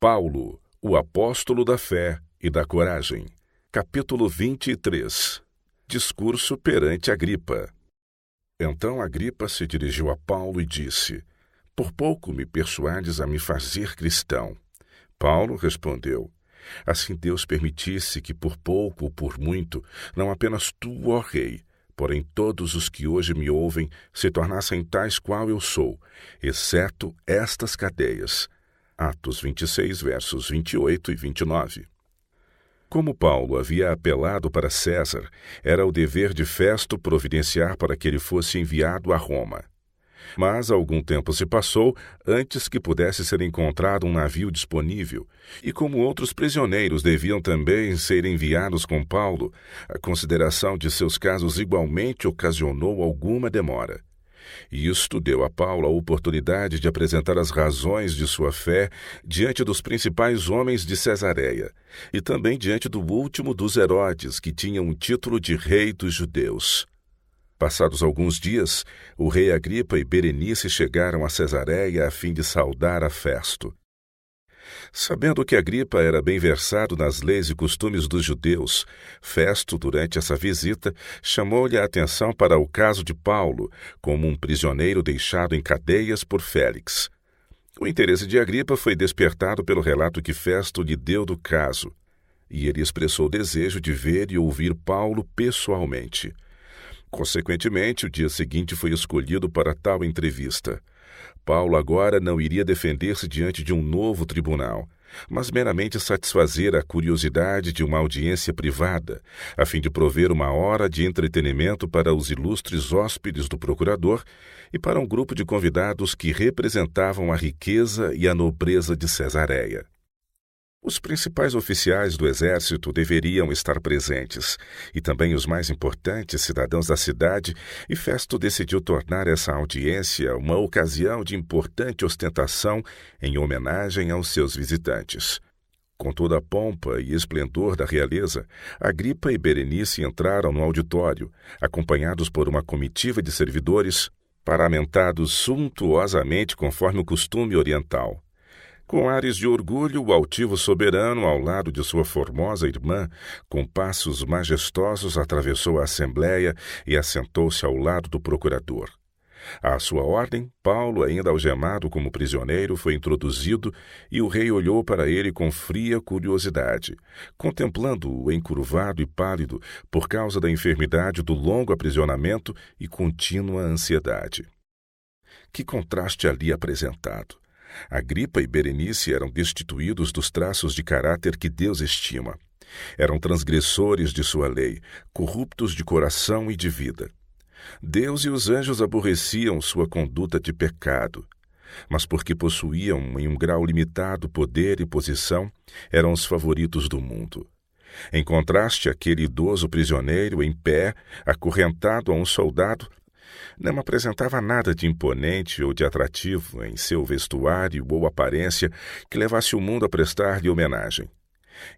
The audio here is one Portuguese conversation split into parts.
Paulo, o apóstolo da fé e da coragem. Capítulo 23. Discurso perante Agripa. Então Agripa se dirigiu a Paulo e disse: Por pouco me persuades a me fazer cristão. Paulo respondeu: Assim Deus permitisse que por pouco ou por muito, não apenas tu, ó rei, porém todos os que hoje me ouvem se tornassem tais qual eu sou, exceto estas cadeias. Atos 26, versos 28 e 29. Como Paulo havia apelado para César, era o dever de Festo providenciar para que ele fosse enviado a Roma. Mas algum tempo se passou antes que pudesse ser encontrado um navio disponível, e como outros prisioneiros deviam também ser enviados com Paulo, a consideração de seus casos igualmente ocasionou alguma demora. E isto deu a Paulo a oportunidade de apresentar as razões de sua fé diante dos principais homens de Cesareia, e também diante do último dos Herodes, que tinha um título de rei dos judeus. Passados alguns dias, o rei Agripa e Berenice chegaram a Cesareia a fim de saudar a Festo. Sabendo que Agripa era bem versado nas leis e costumes dos judeus, Festo, durante essa visita, chamou-lhe a atenção para o caso de Paulo, como um prisioneiro deixado em cadeias por Félix. O interesse de Agripa foi despertado pelo relato que Festo lhe deu do caso, e ele expressou o desejo de ver e ouvir Paulo pessoalmente. Consequentemente, o dia seguinte foi escolhido para tal entrevista. Paulo agora não iria defender-se diante de um novo tribunal, mas meramente satisfazer a curiosidade de uma audiência privada, a fim de prover uma hora de entretenimento para os ilustres hóspedes do procurador e para um grupo de convidados que representavam a riqueza e a nobreza de Cesareia. Os principais oficiais do exército deveriam estar presentes, e também os mais importantes cidadãos da cidade, e Festo decidiu tornar essa audiência uma ocasião de importante ostentação em homenagem aos seus visitantes. Com toda a pompa e esplendor da realeza, Agripa e Berenice entraram no auditório, acompanhados por uma comitiva de servidores, paramentados suntuosamente conforme o costume oriental. Com ares de orgulho, o altivo soberano, ao lado de sua formosa irmã, com passos majestosos atravessou a assembleia e assentou-se ao lado do procurador. À sua ordem, Paulo, ainda algemado como prisioneiro, foi introduzido e o rei olhou para ele com fria curiosidade, contemplando-o encurvado e pálido por causa da enfermidade do longo aprisionamento e contínua ansiedade. Que contraste ali apresentado! Agripa e Berenice eram destituídos dos traços de caráter que Deus estima. Eram transgressores de sua lei, corruptos de coração e de vida. Deus e os anjos aborreciam sua conduta de pecado, mas porque possuíam em um grau limitado poder e posição, eram os favoritos do mundo. Em contraste, aquele idoso prisioneiro em pé, acorrentado a um soldado, não apresentava nada de imponente ou de atrativo em seu vestuário ou aparência que levasse o mundo a prestar-lhe homenagem.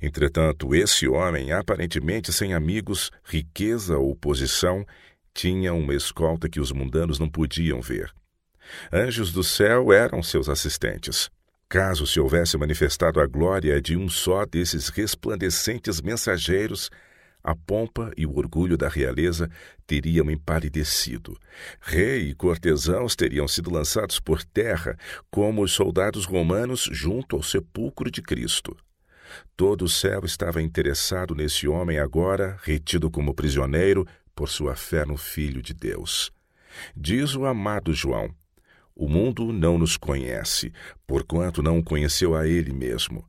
Entretanto, esse homem, aparentemente sem amigos, riqueza ou posição, tinha uma escolta que os mundanos não podiam ver. Anjos do céu eram seus assistentes. Caso se houvesse manifestado a glória de um só desses resplandecentes mensageiros, a pompa e o orgulho da realeza teriam empalidecido. Rei e cortesãos teriam sido lançados por terra, como os soldados romanos junto ao sepulcro de Cristo. Todo o céu estava interessado nesse homem agora, retido como prisioneiro por sua fé no Filho de Deus. Diz o amado João: O mundo não nos conhece, porquanto não o conheceu a ele mesmo.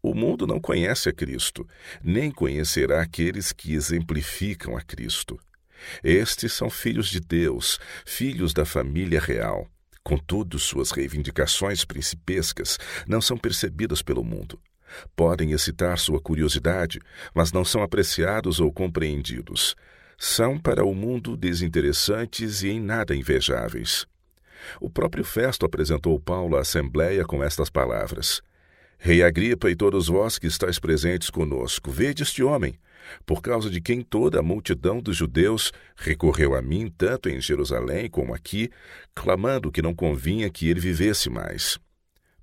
O mundo não conhece a Cristo, nem conhecerá aqueles que exemplificam a Cristo. Estes são filhos de Deus, filhos da família real. Contudo, suas reivindicações principescas não são percebidas pelo mundo. Podem excitar sua curiosidade, mas não são apreciados ou compreendidos. São para o mundo desinteressantes e em nada invejáveis. O próprio Festo apresentou Paulo à assembleia com estas palavras: Rei Agripa e todos vós que estáis presentes conosco, vede este homem, por causa de quem toda a multidão dos judeus recorreu a mim, tanto em Jerusalém como aqui, clamando que não convinha que ele vivesse mais.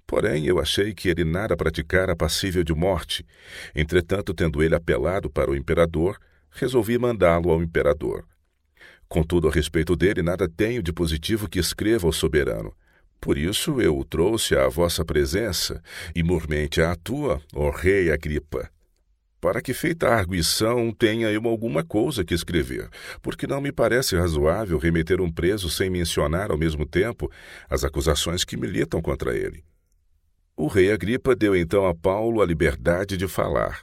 Porém, eu achei que ele nada praticara passível de morte. Entretanto, tendo ele apelado para o imperador, resolvi mandá-lo ao imperador. Contudo, a respeito dele, nada tenho de positivo que escreva ao soberano. Por isso eu o trouxe à vossa presença, e mormente à tua, ó rei Agripa, para que, feita a arguição, tenha eu alguma coisa que escrever, porque não me parece razoável remeter um preso sem mencionar ao mesmo tempo as acusações que militam contra ele. O rei Agripa deu então a Paulo a liberdade de falar.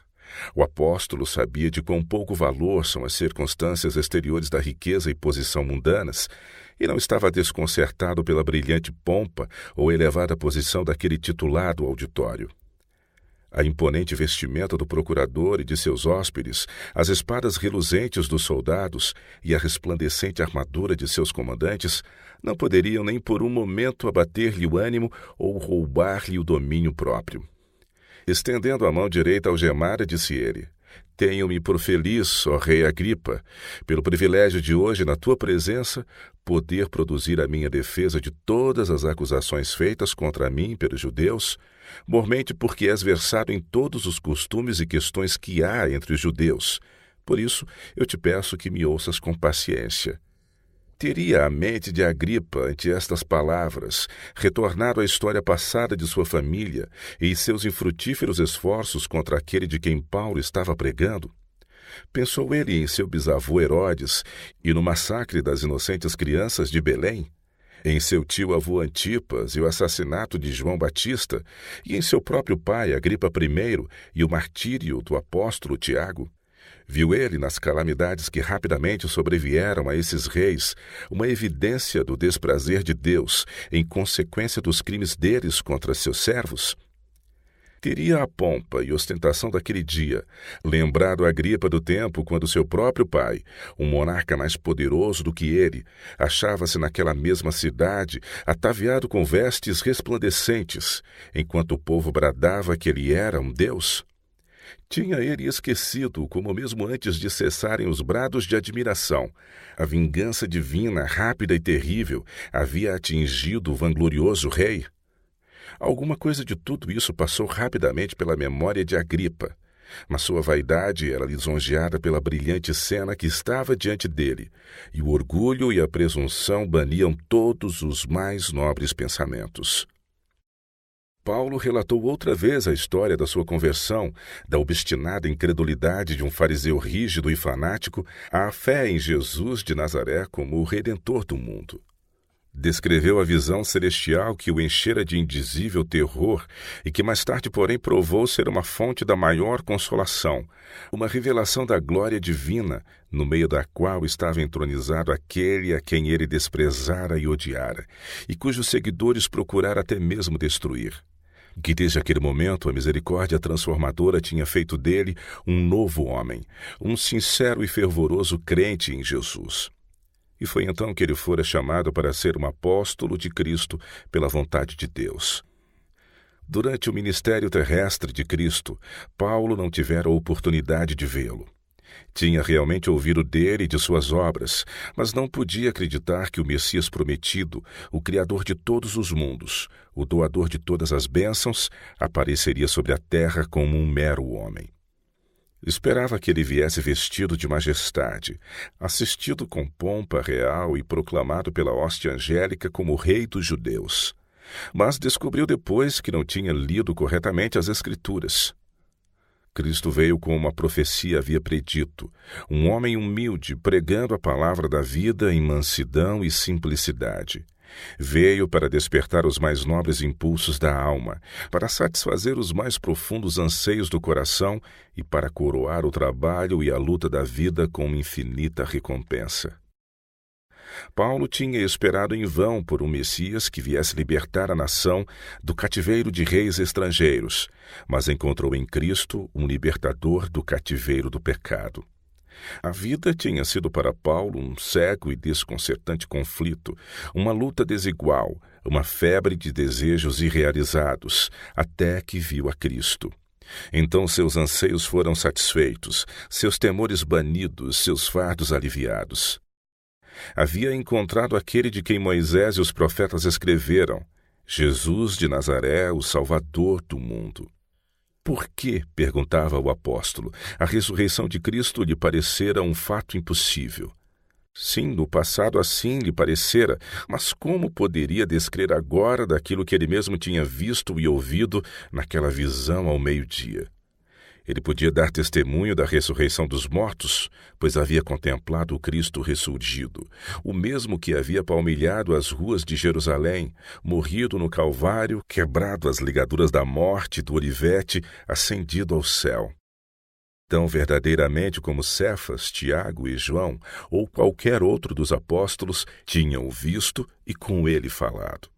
O apóstolo sabia de quão pouco valor são as circunstâncias exteriores da riqueza e posição mundanas, e não estava desconcertado pela brilhante pompa ou elevada posição daquele titulado auditório. A imponente vestimenta do procurador e de seus hóspedes, as espadas reluzentes dos soldados e a resplandecente armadura de seus comandantes não poderiam nem por um momento abater-lhe o ânimo ou roubar-lhe o domínio próprio. Estendendo a mão direita algemada, disse ele: Tenho-me por feliz, ó rei Agripa, pelo privilégio de hoje, na tua presença, poder produzir a minha defesa de todas as acusações feitas contra mim pelos judeus, mormente porque és versado em todos os costumes e questões que há entre os judeus. Por isso, eu te peço que me ouças com paciência. Teria a mente de Agripa, ante estas palavras, retornado à história passada de sua família e seus infrutíferos esforços contra aquele de quem Paulo estava pregando? Pensou ele em seu bisavô Herodes e no massacre das inocentes crianças de Belém? Em seu tio-avô Antipas e o assassinato de João Batista? E em seu próprio pai, Agripa I, e o martírio do apóstolo Tiago? Viu ele, nas calamidades que rapidamente sobrevieram a esses reis, uma evidência do desprazer de Deus em consequência dos crimes deles contra seus servos? Teria a pompa e ostentação daquele dia lembrado Agripa do tempo quando seu próprio pai, um monarca mais poderoso do que ele, achava-se naquela mesma cidade, ataviado com vestes resplandecentes, enquanto o povo bradava que ele era um deus? Tinha ele esquecido como mesmo antes de cessarem os brados de admiração, a vingança divina, rápida e terrível, havia atingido o vanglorioso rei? Alguma coisa de tudo isso passou rapidamente pela memória de Agripa, mas sua vaidade era lisonjeada pela brilhante cena que estava diante dele, e o orgulho e a presunção baniam todos os mais nobres pensamentos. Paulo relatou outra vez a história da sua conversão, da obstinada incredulidade de um fariseu rígido e fanático à fé em Jesus de Nazaré como o Redentor do mundo. Descreveu a visão celestial que o enchera de indizível terror e que mais tarde, porém, provou ser uma fonte da maior consolação, uma revelação da glória divina, no meio da qual estava entronizado aquele a quem ele desprezara e odiara, e cujos seguidores procurara até mesmo destruir. Que desde aquele momento a misericórdia transformadora tinha feito dele um novo homem, um sincero e fervoroso crente em Jesus. E foi então que ele fora chamado para ser um apóstolo de Cristo pela vontade de Deus. Durante o ministério terrestre de Cristo, Paulo não tivera a oportunidade de vê-lo. Tinha realmente ouvido dele e de suas obras, mas não podia acreditar que o Messias prometido, o Criador de todos os mundos, o doador de todas as bênçãos, apareceria sobre a terra como um mero homem. Esperava que ele viesse vestido de majestade, assistido com pompa real e proclamado pela hóstia angélica como rei dos judeus. Mas descobriu depois que não tinha lido corretamente as Escrituras. Cristo veio como a profecia havia predito, um homem humilde, pregando a palavra da vida em mansidão e simplicidade. Veio para despertar os mais nobres impulsos da alma, para satisfazer os mais profundos anseios do coração e para coroar o trabalho e a luta da vida com uma infinita recompensa. Paulo tinha esperado em vão por um Messias que viesse libertar a nação do cativeiro de reis estrangeiros, mas encontrou em Cristo um libertador do cativeiro do pecado. A vida tinha sido para Paulo um cego e desconcertante conflito, uma luta desigual, uma febre de desejos irrealizados, até que viu a Cristo. Então seus anseios foram satisfeitos, seus temores banidos, seus fardos aliviados. Havia encontrado aquele de quem Moisés e os profetas escreveram: Jesus de Nazaré, o Salvador do mundo. Por que, perguntava o apóstolo, a ressurreição de Cristo lhe parecera um fato impossível? Sim, no passado assim lhe parecera, mas como poderia descrer agora daquilo que ele mesmo tinha visto e ouvido naquela visão ao meio-dia? Ele podia dar testemunho da ressurreição dos mortos, pois havia contemplado o Cristo ressurgido, o mesmo que havia palmilhado as ruas de Jerusalém, morrido no Calvário, quebrado as ligaduras da morte do Olivete, ascendido ao céu. Tão verdadeiramente como Cefas, Tiago e João, ou qualquer outro dos apóstolos, tinham o visto e com ele falado.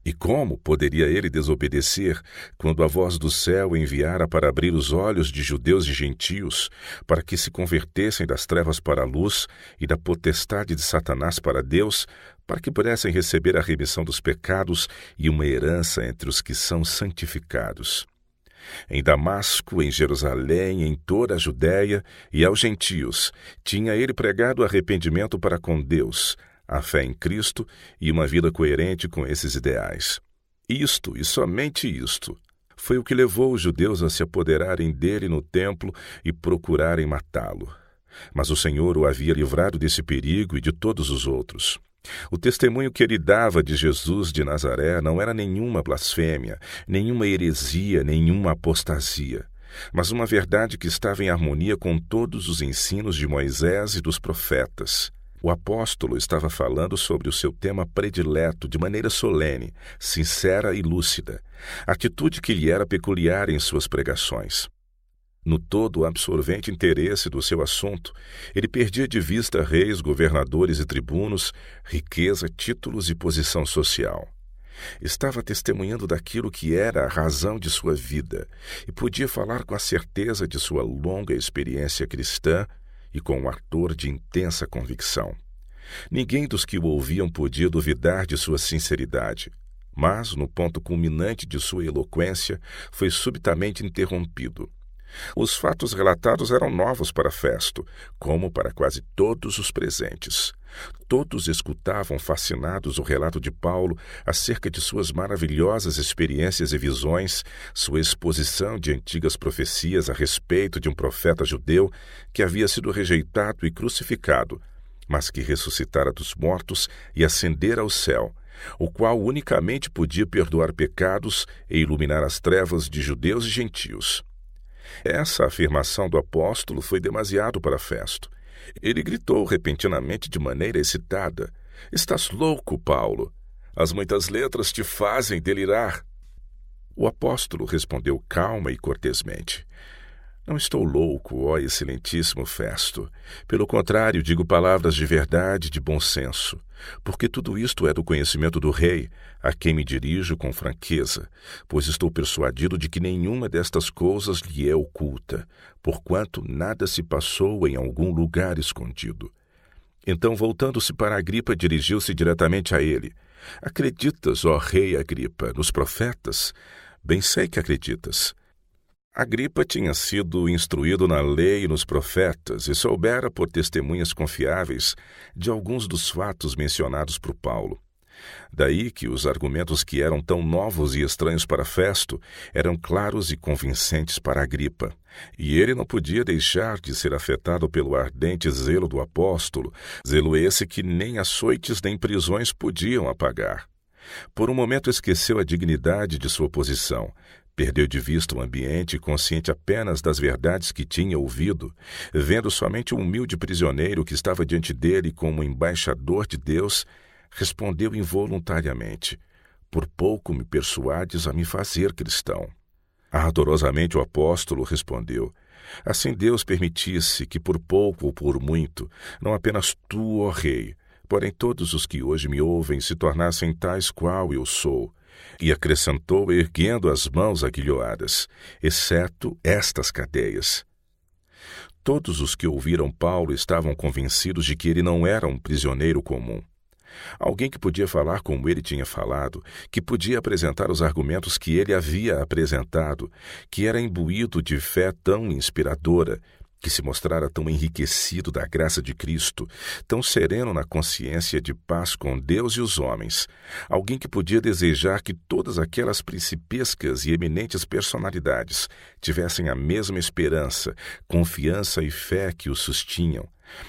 E como poderia ele desobedecer quando a voz do céu o enviara para abrir os olhos de judeus e gentios, para que se convertessem das trevas para a luz e da potestade de Satanás para Deus, para que pudessem receber a remissão dos pecados e uma herança entre os que são santificados? Em Damasco, em Jerusalém, em toda a Judéia e aos gentios, tinha ele pregado arrependimento para com Deus, a fé em Cristo e uma vida coerente com esses ideais. Isto, e somente isto, foi o que levou os judeus a se apoderarem dele no templo e procurarem matá-lo. Mas o Senhor o havia livrado desse perigo e de todos os outros. O testemunho que ele dava de Jesus de Nazaré não era nenhuma blasfêmia, nenhuma heresia, nenhuma apostasia, mas uma verdade que estava em harmonia com todos os ensinos de Moisés e dos profetas. O apóstolo estava falando sobre o seu tema predileto de maneira solene, sincera e lúcida, atitude que lhe era peculiar em suas pregações. No todo absorvente interesse do seu assunto, ele perdia de vista reis, governadores e tribunos, riqueza, títulos e posição social. Estava testemunhando daquilo que era a razão de sua vida e podia falar com a certeza de sua longa experiência cristã e com um ardor de intensa convicção. Ninguém dos que o ouviam podia duvidar de sua sinceridade, mas, no ponto culminante de sua eloquência, foi subitamente interrompido. Os fatos relatados eram novos para Festo, como para quase todos os presentes. Todos escutavam fascinados o relato de Paulo acerca de suas maravilhosas experiências e visões, sua exposição de antigas profecias a respeito de um profeta judeu que havia sido rejeitado e crucificado, mas que ressuscitara dos mortos e ascendera ao céu, o qual unicamente podia perdoar pecados e iluminar as trevas de judeus e gentios. Essa afirmação do apóstolo foi demasiado para Festo. Ele gritou repentinamente de maneira excitada: "Estás louco, Paulo! As muitas letras te fazem delirar." O apóstolo respondeu calma e cortesmente: "Não estou louco, ó excelentíssimo Festo. Pelo contrário, digo palavras de verdade e de bom senso, porque tudo isto é do conhecimento do rei, a quem me dirijo com franqueza, pois estou persuadido de que nenhuma destas coisas lhe é oculta, porquanto nada se passou em algum lugar escondido." Então, voltando-se para Agripa, dirigiu-se diretamente a ele: "Acreditas, ó rei Agripa, nos profetas? Bem sei que acreditas." Agripa tinha sido instruído na lei e nos profetas e soubera por testemunhas confiáveis de alguns dos fatos mencionados por Paulo. Daí que os argumentos que eram tão novos e estranhos para Festo eram claros e convincentes para Agripa, e ele não podia deixar de ser afetado pelo ardente zelo do apóstolo, zelo esse que nem açoites nem prisões podiam apagar. Por um momento esqueceu a dignidade de sua posição, perdeu de vista o ambiente, consciente apenas das verdades que tinha ouvido, vendo somente um humilde prisioneiro que estava diante dele como embaixador de Deus, respondeu involuntariamente: "Por pouco me persuades a me fazer cristão." Ardorosamente o apóstolo respondeu: "Assim Deus permitisse que por pouco ou por muito, não apenas tu, ó rei, porém todos os que hoje me ouvem se tornassem tais qual eu sou." E acrescentou, erguendo as mãos aguilhoadas: "Exceto estas cadeias." Todos os que ouviram Paulo estavam convencidos de que ele não era um prisioneiro comum. Alguém que podia falar como ele tinha falado, que podia apresentar os argumentos que ele havia apresentado, que era imbuído de fé tão inspiradora, que se mostrara tão enriquecido da graça de Cristo, tão sereno na consciência de paz com Deus e os homens, alguém que podia desejar que todas aquelas principescas e eminentes personalidades tivessem a mesma esperança, confiança e fé que os sustinham,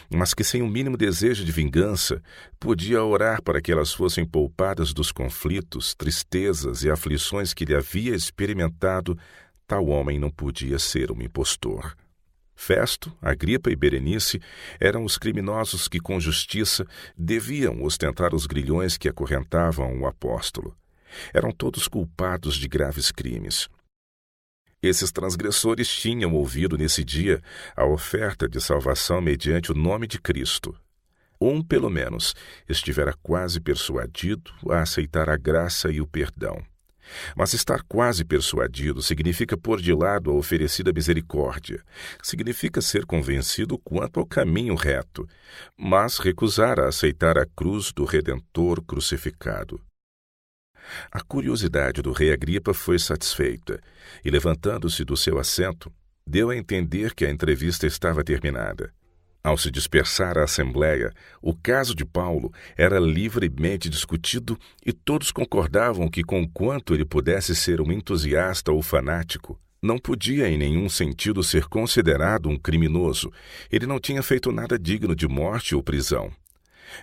mas que sem o mínimo desejo de vingança, podia orar para que elas fossem poupadas dos conflitos, tristezas e aflições que ele havia experimentado, tal homem não podia ser um impostor. Festo, Agripa e Berenice eram os criminosos que, com justiça, deviam ostentar os grilhões que acorrentavam o apóstolo. Eram todos culpados de graves crimes. Esses transgressores tinham ouvido nesse dia a oferta de salvação mediante o nome de Cristo. Pelo menos, estivera quase persuadido a aceitar a graça e o perdão. Mas estar quase persuadido significa pôr de lado a oferecida misericórdia, significa ser convencido quanto ao caminho reto, mas recusar a aceitar a cruz do Redentor crucificado. A curiosidade do rei Agripa foi satisfeita, e levantando-se do seu assento, deu a entender que a entrevista estava terminada. Ao se dispersar a assembleia, o caso de Paulo era livremente discutido e todos concordavam que, conquanto ele pudesse ser um entusiasta ou fanático, não podia em nenhum sentido ser considerado um criminoso. Ele não tinha feito nada digno de morte ou prisão.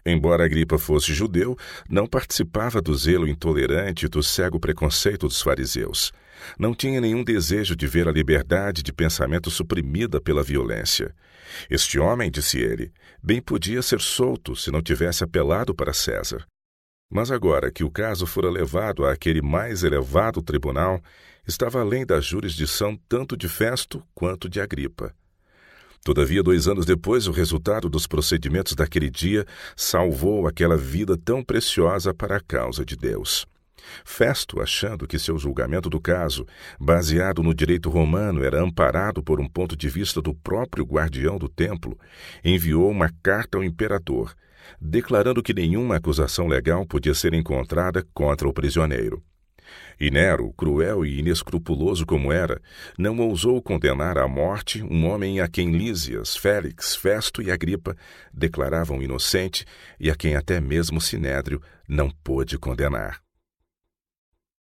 Embora Agripa fosse judeu, não participava do zelo intolerante e do cego preconceito dos fariseus. Não tinha nenhum desejo de ver a liberdade de pensamento suprimida pela violência. Este homem, disse ele, bem podia ser solto se não tivesse apelado para César. Mas agora que o caso fora levado àquele mais elevado tribunal, estava além da jurisdição tanto de Festo quanto de Agripa. Todavia, 2 anos depois, o resultado dos procedimentos daquele dia salvou aquela vida tão preciosa para a causa de Deus. Festo, achando que seu julgamento do caso, baseado no direito romano, era amparado por um ponto de vista do próprio guardião do templo, enviou uma carta ao imperador, declarando que nenhuma acusação legal podia ser encontrada contra o prisioneiro. E Nero, cruel e inescrupuloso como era, não ousou condenar à morte um homem a quem Lísias, Félix, Festo e Agripa declaravam inocente e a quem até mesmo Sinédrio não pôde condenar.